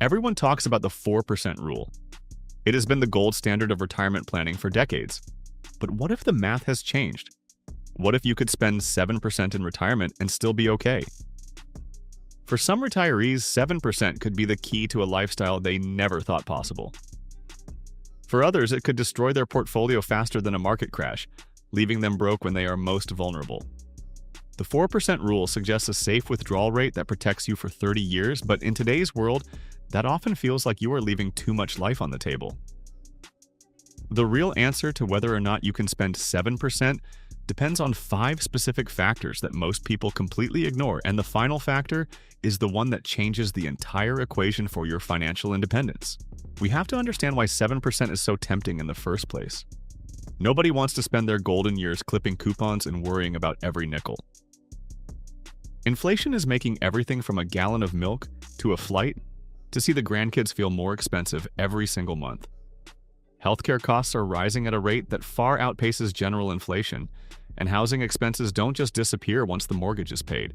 Everyone talks about the 4% rule. It has been the gold standard of retirement planning for decades. But what if the math has changed? What if you could spend 7% in retirement and still be okay? For some retirees, 7% could be the key to a lifestyle they never thought possible. For others, it could destroy their portfolio faster than a market crash, leaving them broke when they are most vulnerable. The 4% rule suggests a safe withdrawal rate that protects you for 30 years, but in today's world, that often feels like you are leaving too much life on the table. The real answer to whether or not you can spend 7% depends on 5 specific factors that most people completely ignore, and the final factor is the one that changes the entire equation for your financial independence. We have to understand why 7% is so tempting in the first place. Nobody wants to spend their golden years clipping coupons and worrying about every nickel. Inflation is making everything from a gallon of milk to a flight to see the grandkids feel more expensive every single month. Healthcare costs are rising at a rate that far outpaces general inflation, and housing expenses don't just disappear once the mortgage is paid.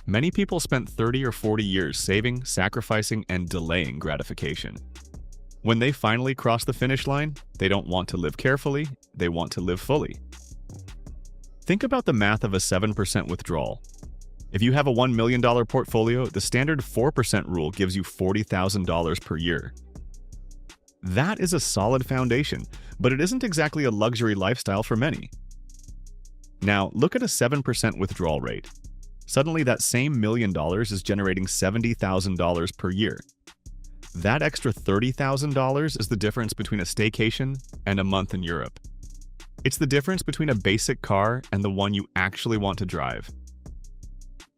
Many people spent 30 or 40 years saving, sacrificing, and delaying gratification. When they finally cross the finish line, they don't want to live carefully, they want to live fully. Think about the math of a 7% withdrawal. If you have a $1 million portfolio, the standard 4% rule gives you $40,000 per year. That is a solid foundation, but it isn't exactly a luxury lifestyle for many. Now, look at a 7% withdrawal rate. Suddenly, that same $1 million is generating $70,000 per year. That extra $30,000 is the difference between a staycation and a month in Europe. It's the difference between a basic car and the one you actually want to drive.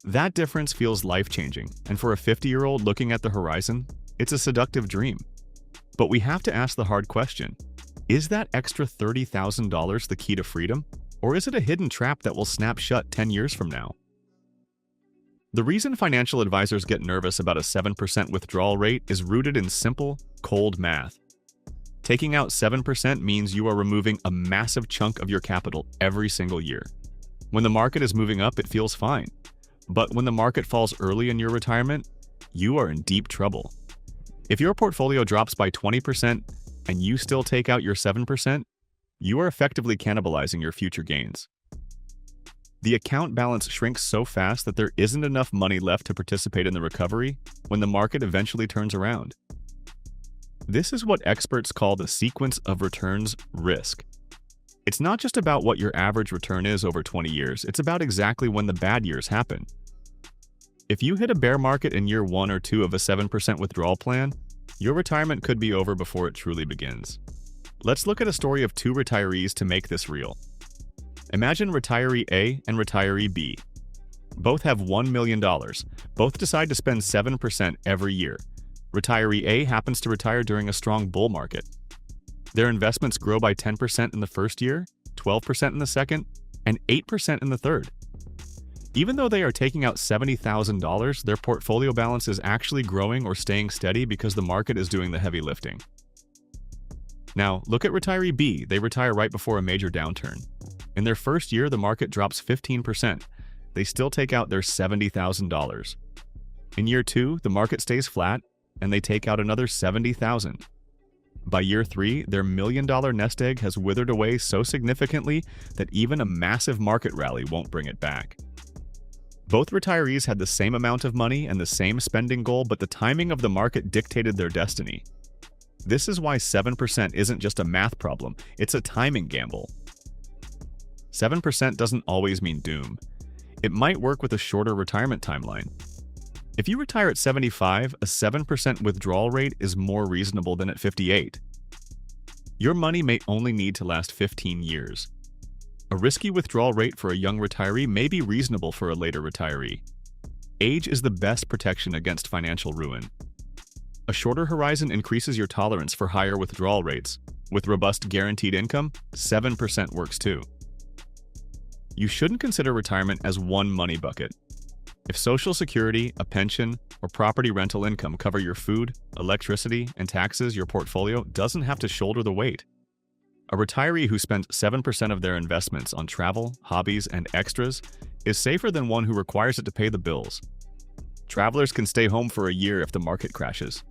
That difference feels life-changing, and for a 50-year-old looking at the horizon, it's a seductive dream. But we have to ask the hard question, is that extra $30,000 the key to freedom, or is it a hidden trap that will snap shut 10 years from now? The reason financial advisors get nervous about a 7% withdrawal rate is rooted in simple, cold math. Taking out 7% means you are removing a massive chunk of your capital every single year. When the market is moving up, it feels fine. But when the market falls early in your retirement, you are in deep trouble. If your portfolio drops by 20% and you still take out your 7%, you are effectively cannibalizing your future gains. The account balance shrinks so fast that there isn't enough money left to participate in the recovery when the market eventually turns around. This is what experts call the sequence of returns risk. It's not just about what your average return is over 20 years, it's about exactly when the bad years happen. If you hit a bear market in year 1 or 2 of a 7% withdrawal plan, your retirement could be over before it truly begins. Let's look at a story of 2 retirees to make this real. Imagine retiree A and retiree B. Both have $1 million. Both decide to spend 7% every year. Retiree A happens to retire during a strong bull market. Their investments grow by 10% in the first year, 12% in the second, and 8% in the third. Even though they are taking out $70,000, their portfolio balance is actually growing or staying steady because the market is doing the heavy lifting. Now, look at retiree B. They retire right before a major downturn. In their first year, the market drops 15%. They still take out their $70,000. In year 2, the market stays flat, and they take out another $70,000. By year 3, their $1 million nest egg has withered away so significantly that even a massive market rally won't bring it back. Both retirees had the same amount of money and the same spending goal, but the timing of the market dictated their destiny. This is why 7% isn't just a math problem, it's a timing gamble. 7% doesn't always mean doom. It might work with a shorter retirement timeline. If you retire at 75, a 7% withdrawal rate is more reasonable than at 58. Your money may only need to last 15 years. A risky withdrawal rate for a young retiree may be reasonable for a later retiree. Age is the best protection against financial ruin. A shorter horizon increases your tolerance for higher withdrawal rates. With robust guaranteed income, 7% works too. You shouldn't consider retirement as one money bucket. If Social Security, a pension, or property rental income cover your food, electricity, and taxes, your portfolio doesn't have to shoulder the weight. A retiree who spends 7% of their investments on travel, hobbies, and extras is safer than one who requires it to pay the bills. Travelers can stay home for a year if the market crashes.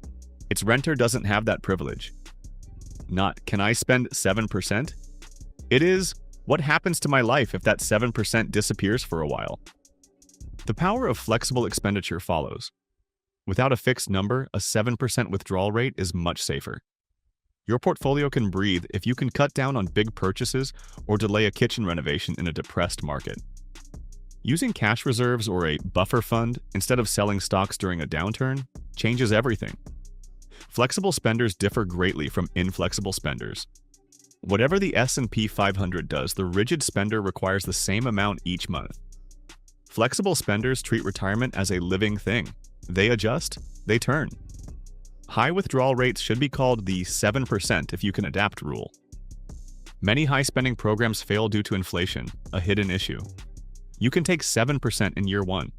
Its renter doesn't have that privilege. Not, can I spend 7%? It is, what happens to my life if that 7% disappears for a while? The power of flexible expenditure follows. Without a fixed number, a 7% withdrawal rate is much safer. Your portfolio can breathe if you can cut down on big purchases or delay a kitchen renovation in a depressed market. Using cash reserves or a buffer fund instead of selling stocks during a downturn changes everything. Flexible spenders differ greatly from inflexible spenders. Whatever the S&P 500 does, the rigid spender requires the same amount each month. Flexible spenders treat retirement as a living thing. They adjust, they turn. High withdrawal rates should be called the 7% if you can adapt rule. Many high-spending programs fail due to inflation, a hidden issue. You can take 7% in year one.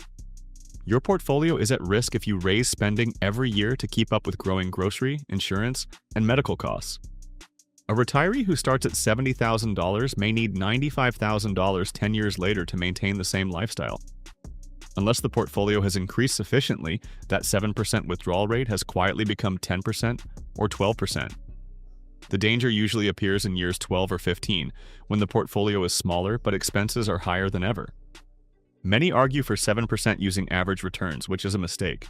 Your portfolio is at risk if you raise spending every year to keep up with growing grocery, insurance, and medical costs. A retiree who starts at $70,000 may need $95,000 10 years later to maintain the same lifestyle. Unless the portfolio has increased sufficiently, that 7% withdrawal rate has quietly become 10% or 12%. The danger usually appears in years 12 or 15, when the portfolio is smaller but expenses are higher than ever. Many argue for 7% using average returns, which is a mistake.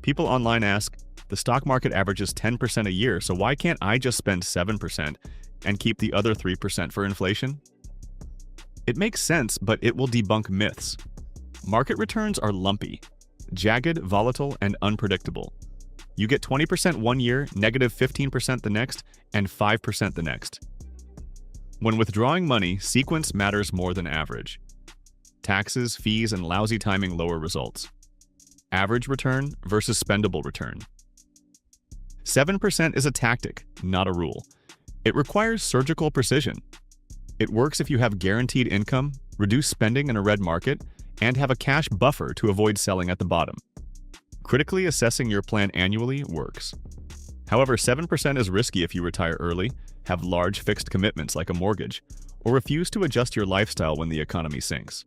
People online ask, the stock market averages 10% a year, so why can't I just spend 7% and keep the other 3% for inflation? It makes sense, but it will debunk myths. Market returns are lumpy, jagged, volatile, and unpredictable. You get 20% one year, negative 15% the next, and 5% the next. When withdrawing money, sequence matters more than average. Taxes, fees, and lousy timing lower results. Average return versus spendable return. 7% is a tactic, not a rule. It requires surgical precision. It works if you have guaranteed income, reduce spending in a red market, and have a cash buffer to avoid selling at the bottom. Critically assessing your plan annually works. However, 7% is risky if you retire early, have large fixed commitments like a mortgage, or refuse to adjust your lifestyle when the economy sinks.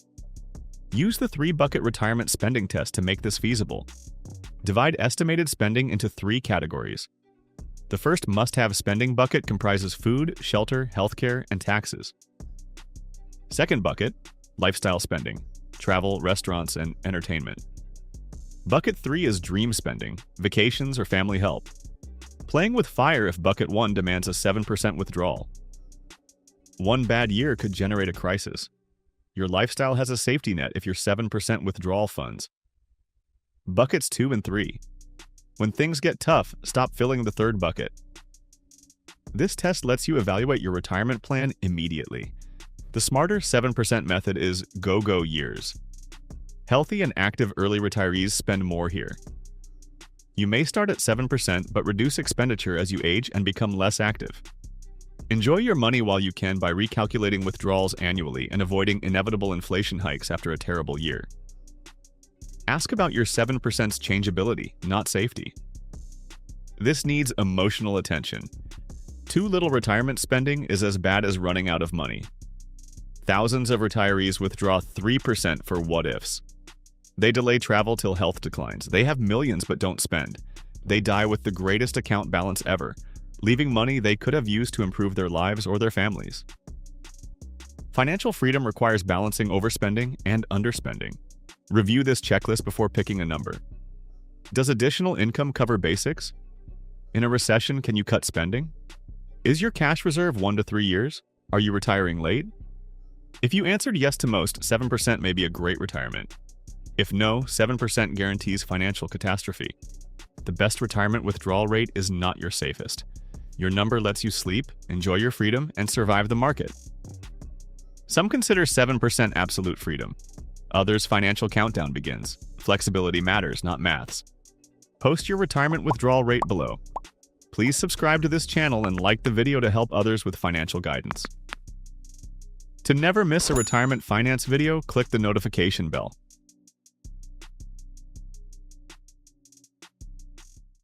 Use the 3-bucket retirement spending test to make this feasible. Divide estimated spending into 3 categories. The first must-have spending bucket comprises food, shelter, healthcare, and taxes. Second bucket, lifestyle spending, travel, restaurants, and entertainment. Bucket 3 is dream spending, vacations, or family help. Playing with fire if bucket 1 demands a 7% withdrawal. One bad year could generate a crisis. Your lifestyle has a safety net if you're 7% withdrawal funds. Buckets 2 and 3. When things get tough, stop filling the third bucket. This test lets you evaluate your retirement plan immediately. The smarter 7% method is go-go years. Healthy and active early retirees spend more here. You may start at 7% but reduce expenditure as you age and become less active. Enjoy your money while you can by recalculating withdrawals annually and avoiding inevitable inflation hikes after a terrible year. Ask about your 7%'s changeability, not safety. This needs emotional attention. Too little retirement spending is as bad as running out of money. Thousands of retirees withdraw 3% for what-ifs. They delay travel till health declines. They have millions but don't spend. They die with the greatest account balance ever, leaving money they could have used to improve their lives or their families. Financial freedom requires balancing overspending and underspending. Review this checklist before picking a number. Does additional income cover basics? In a recession, can you cut spending? Is your cash reserve 1 to 3 years? Are you retiring late? If you answered yes to most, 7% may be a great retirement. If no, 7% guarantees financial catastrophe. The best retirement withdrawal rate is not your safest. Your number lets you sleep, enjoy your freedom, and survive the market. Some consider 7% absolute freedom. Others' financial countdown begins. Flexibility matters, not maths. Post your retirement withdrawal rate below. Please subscribe to this channel and like the video to help others with financial guidance. To never miss a retirement finance video, click the notification bell.